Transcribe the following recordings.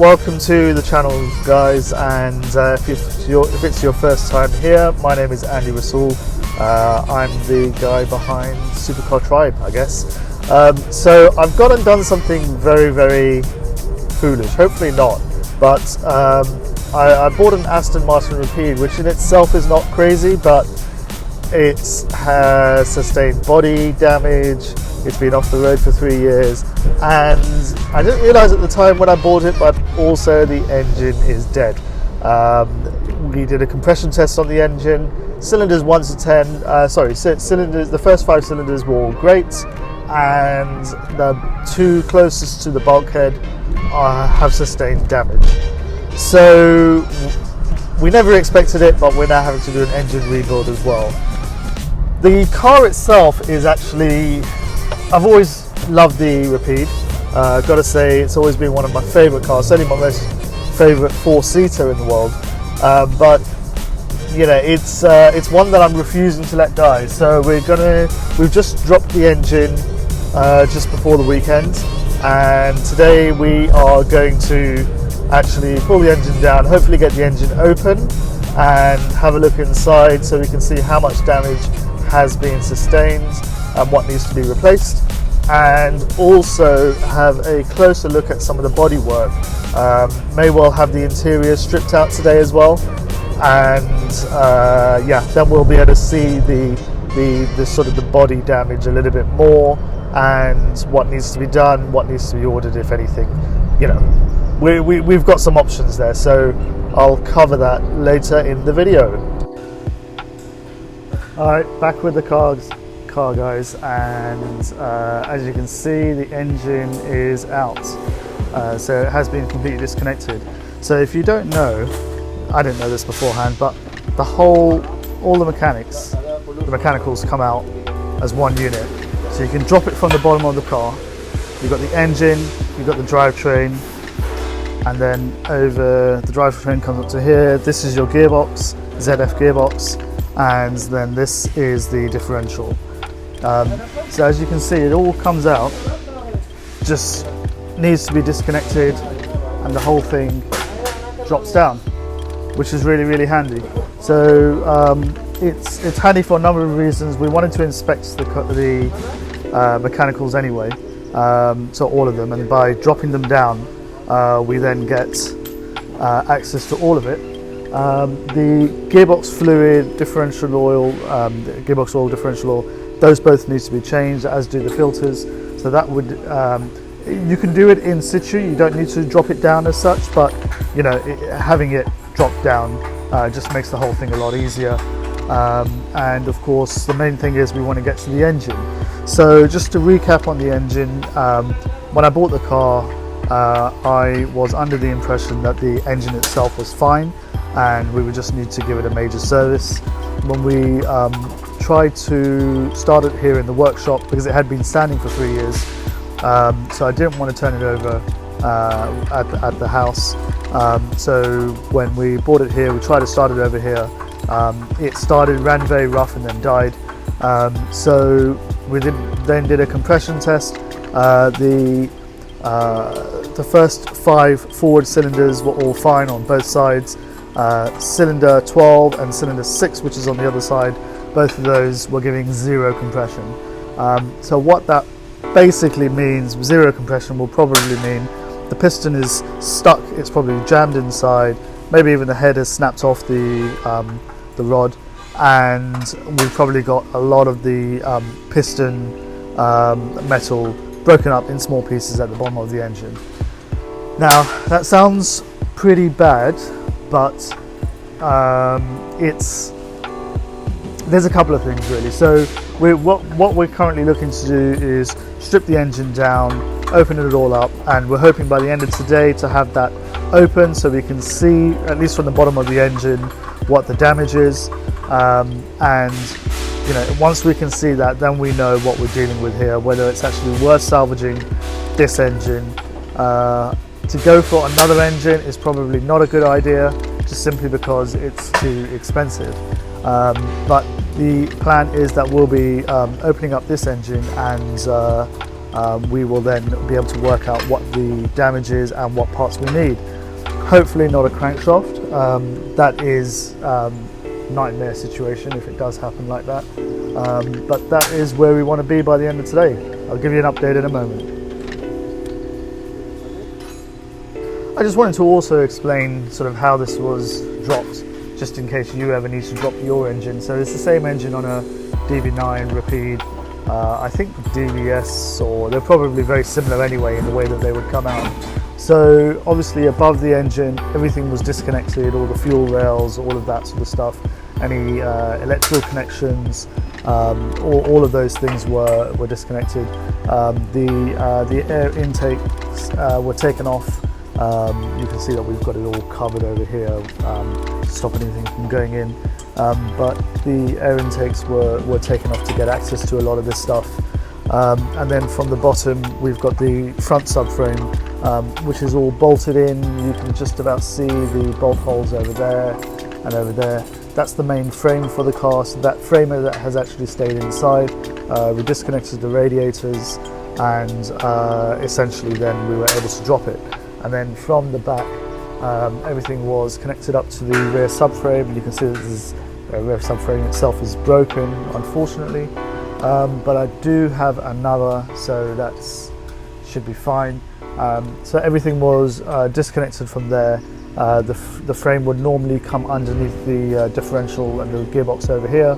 welcome to the channel, guys, and if it's your first time here, my name is Andy Rasool. I'm the guy behind Supercar Tribe, I guess. So I've gone and done something very foolish, hopefully not, but I bought an Aston Martin Rapide, which in itself is not crazy, but it has sustained body damage. It's been off the road for 3 years, and I didn't realise at the time when I bought it, but also the engine is dead. We did a compression test on the engine. Cylinders 1 to 10, cylinders. The first 5 cylinders were all great, and the 2 closest to the bulkhead have sustained damage. So we never expected it, but we're now having to do an engine rebuild as well. The car itself is actually, I've always loved the Rapide. Gotta say, it's always been one of my favourite cars, certainly my most favourite 4-seater in the world. But you know, it's one that I'm refusing to let die. So we've just dropped the engine just before the weekend, and today we are going to actually pull the engine down, hopefully get the engine open and have a look inside so we can see how much damage has been sustained and what needs to be replaced, and also have a closer look at some of the bodywork. May well have the interior stripped out today as well, and yeah, then we'll be able to see the sort of the body damage a little bit more, and what needs to be done, what needs to be ordered, if anything. You know, we've got some options there, so I'll cover that later in the video. Alright, back with the car guys, and as you can see, the engine is out, so it has been completely disconnected. So if you don't know, I didn't know this beforehand, but all the mechanicals come out as one unit, so you can drop it from the bottom of the car. You've got the engine, you've got the drivetrain, and then over the drivetrain comes up to here. This is your gearbox, ZF gearbox, and then this is the differential. So as you can see, it all comes out, just needs to be disconnected, and the whole thing drops down, which is really handy. So it's handy for a number of reasons. We wanted to inspect the mechanicals anyway, so all of them, and by dropping them down, we then get access to all of it. The gearbox fluid, differential oil, gearbox oil, differential oil, those both need to be changed, as do the filters. So that would, you can do it in situ, you don't need to drop it down as such, but you know, having it dropped down just makes the whole thing a lot easier. And of course, the main thing is we want to get to the engine. So just to recap on the engine, when I bought the car, I was under the impression that the engine itself was fine, and we would just need to give it a major service. When we tried to start it here in the workshop, because it had been standing for 3 years, so I didn't want to turn it over at the house. So when we bought it here, we tried to start it over here. It started, ran very rough, and then died. So we then did a compression test. The first 5 forward cylinders were all fine on both sides. Cylinder 12 and cylinder 6, which is on the other side, both of those were giving 0 compression. So what that basically means, 0 compression, will probably mean the piston is stuck, it's probably jammed inside, maybe even the head has snapped off the rod, and we've probably got a lot of the piston metal broken up in small pieces at the bottom of the engine. Now that sounds pretty bad, but there's a couple of things really. So what we're currently looking to do is strip the engine down, open it all up, and we're hoping by the end of today to have that open so we can see, at least from the bottom of the engine, what the damage is, and you know, once we can see that, then we know what we're dealing with here, whether it's actually worth salvaging this engine. To go for another engine is probably not a good idea, just simply because it's too expensive. But the plan is that we'll be opening up this engine and we will then be able to work out what the damage is and what parts we need. Hopefully not a crankshaft. That is nightmare situation if it does happen like that. But that is where we want to be by the end of today. I'll give you an update in a moment. I just wanted to also explain sort of how this was dropped, just in case you ever need to drop your engine. So it's the same engine on a DB9 Rapide, I think DBS, or they're probably very similar anyway in the way that they would come out. So obviously above the engine, everything was disconnected, all the fuel rails, all of that sort of stuff, any electrical connections, all of those things were disconnected. The air intakes were taken off. You can see that we've got it all covered over here to stop anything from going in. But the air intakes were taken off to get access to a lot of this stuff. And then from the bottom, we've got the front subframe, which is all bolted in. You can just about see the bolt holes over there and over there. That's the main frame for the car. So that frame that has actually stayed inside. We disconnected the radiators, and essentially then we were able to drop it. And then from the back, everything was connected up to the rear subframe. You can see that the rear subframe itself is broken, unfortunately. But I do have another, so that should be fine. So everything was disconnected from there. The frame would normally come underneath the differential and the gearbox over here.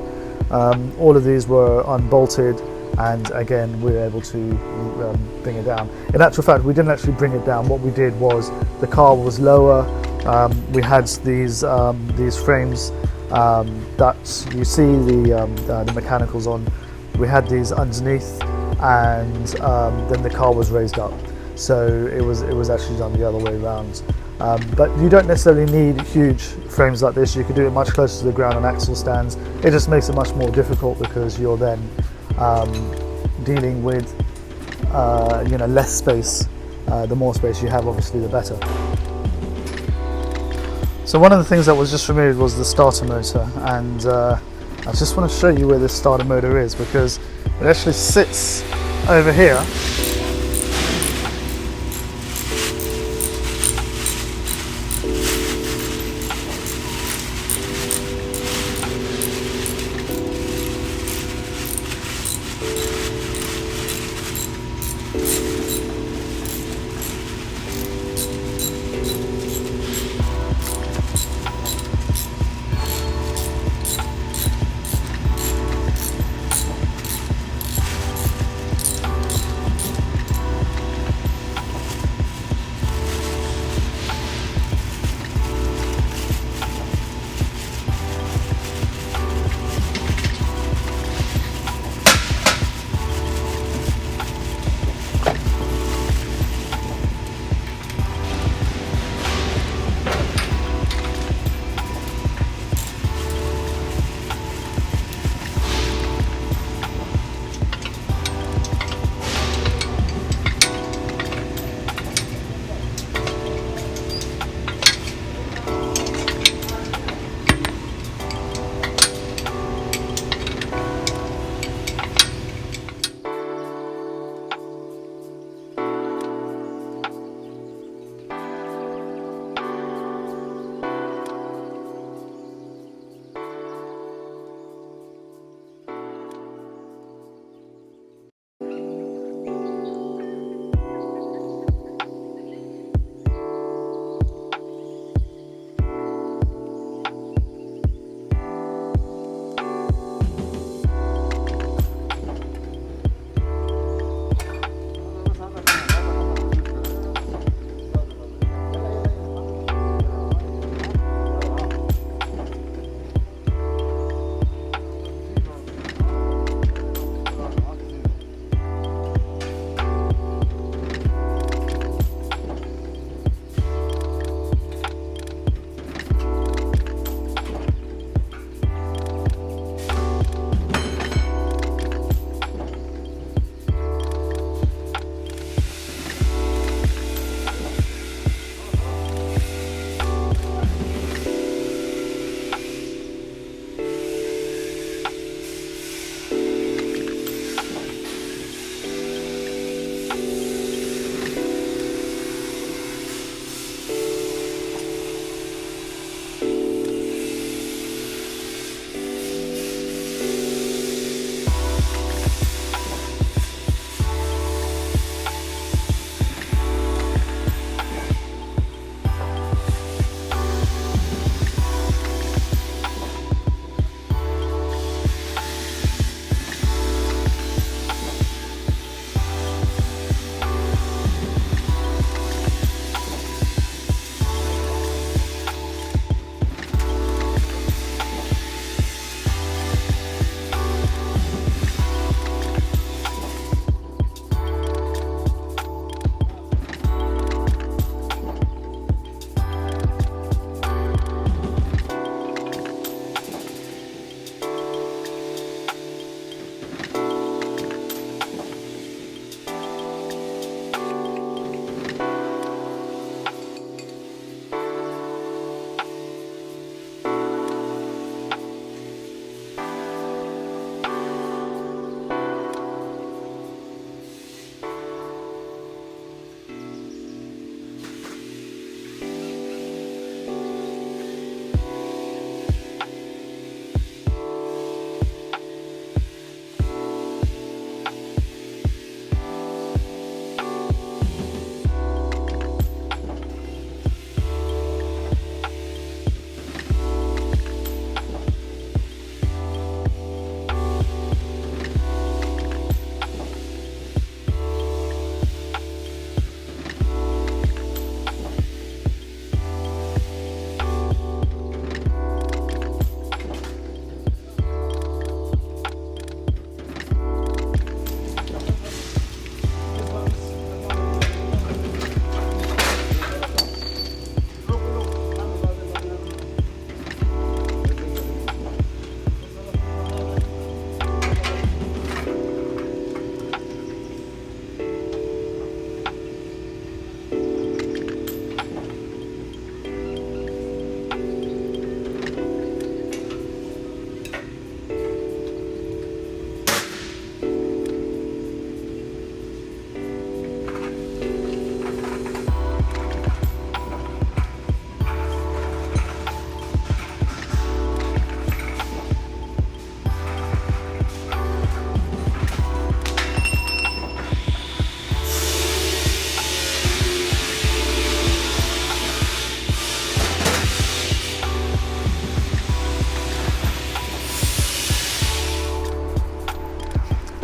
All of these were unbolted, and again we were able to bring it down. In actual fact, we didn't actually bring it down. What we did was, the car was lower. We had these frames that you see the mechanicals on. We had these underneath, and then the car was raised up. So it was actually done the other way around. But you don't necessarily need huge frames like this. You could do it much closer to the ground on axle stands. It just makes it much more difficult because you're then dealing with less space. The more space you have, obviously, the better. So one of the things that was just removed was the starter motor, and I just want to show you where this starter motor is, because it actually sits over here.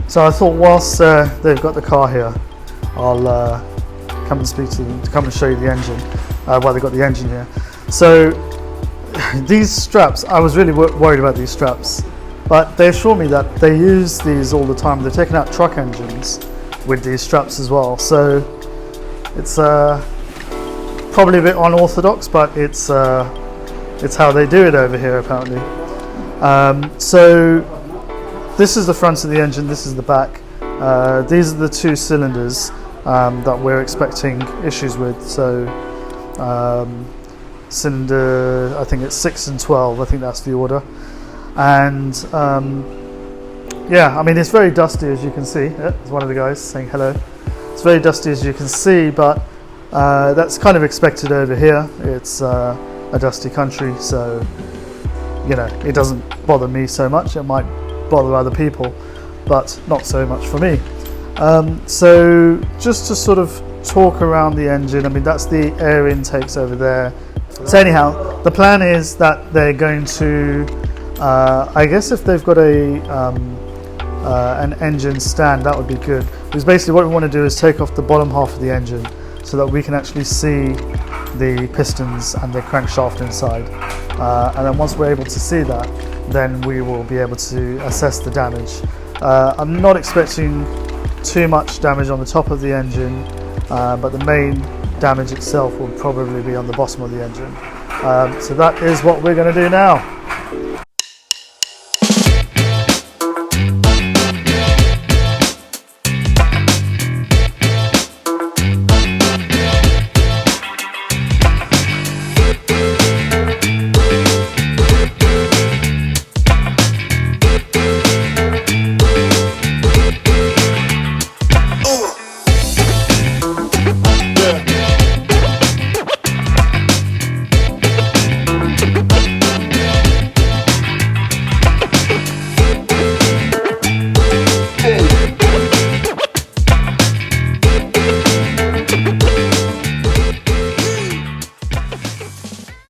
So I thought whilst they've got the car here, I'll come and speak to them, to come and show you the engine, while they've got the engine here. So these straps, I was really worried about these straps, but they assure me that they use these all the time. They're taking out truck engines with these straps as well. So it's probably a bit unorthodox, but it's how they do it over here apparently. So this is the front of the engine, this is the back. These are the two cylinders that we're expecting issues with. So cylinder, I think it's 6 and 12, I think that's the order. And yeah, I mean, it's very dusty, as you can see. Yeah, there's one of the guys saying hello. It's very dusty, as you can see, but that's kind of expected over here. It's a dusty country, so you know, it doesn't bother me so much. It might bother other people, but not so much for me. So just to sort of talk around the engine, I mean, that's the air intakes over there. So anyhow, the plan is that they're going to, I guess if they've got an engine stand, that would be good. Because basically what we want to do is take off the bottom half of the engine so that we can actually see the pistons and the crankshaft inside. And then once we're able to see that, then we will be able to assess the damage. I'm not expecting too much damage on the top of the engine, but the main damage itself will probably be on the bottom of the engine. So that is what we're going to do now.